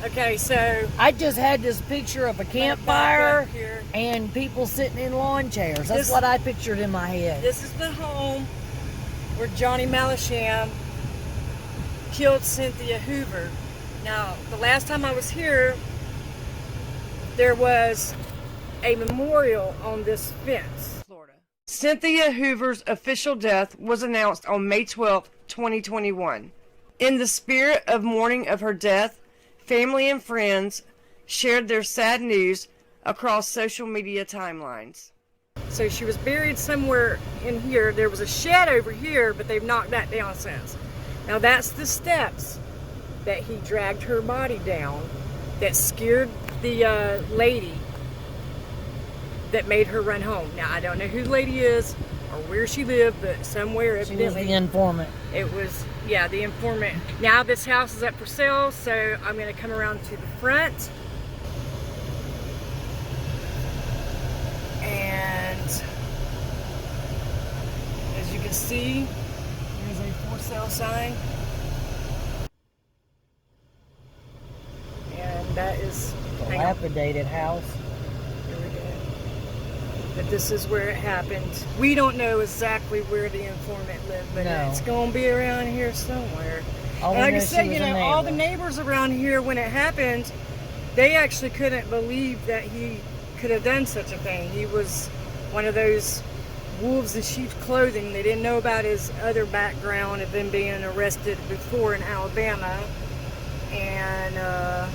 Okay, so I just had this picture of a campfire and people sitting in lawn chairs. That's what I pictured in my head. This is the home where Johnny Malisham killed Cynthia Hoover. Now, the last time I was here, there was a memorial on this fence. Florida. Cynthia Hoover's official death was announced on May 12, 2021. In the spirit of mourning of her death, family and friends shared their sad news across social media timelines. So she was buried somewhere in here. There was a shed over here, but they've knocked that down since. Now that's the steps that he dragged her body down that scared the lady that made her run home. Now I don't know who the lady is or where she lived, but somewhere evidently. She was the informant. It was, yeah, the informant. Now this house is up for sale, so I'm going to come around to the front. And as you can see, there's a for sale sign. And that is a dilapidated house. Here we go. But this is where it happened. We don't know exactly where the informant lived, but it's going to be around here somewhere. And like I said, you know, all the neighbors around here, when it happened, they actually couldn't believe that he could have done such a thing. He was one of those wolves in sheep's clothing. They didn't know about his other background of him being arrested before in Alabama. And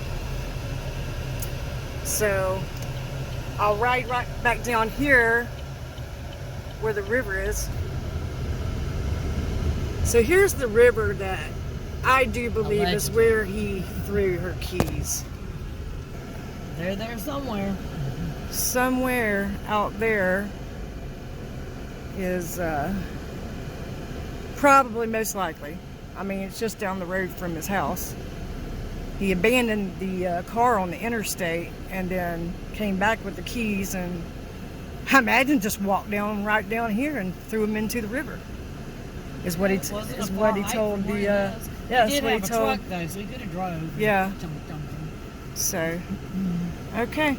so I'll ride right back down here where the river is. So here's the river that I do believe is where he threw her keys. They're there somewhere. Somewhere out there is probably most likely. I mean, it's just down the road from his house. He abandoned the car on the interstate and then came back with the keys, and I imagine just walked down right down here and threw them into the river. Is what he told the yeah, that's what he told. Truck though, so he could have drove. Yeah. So okay.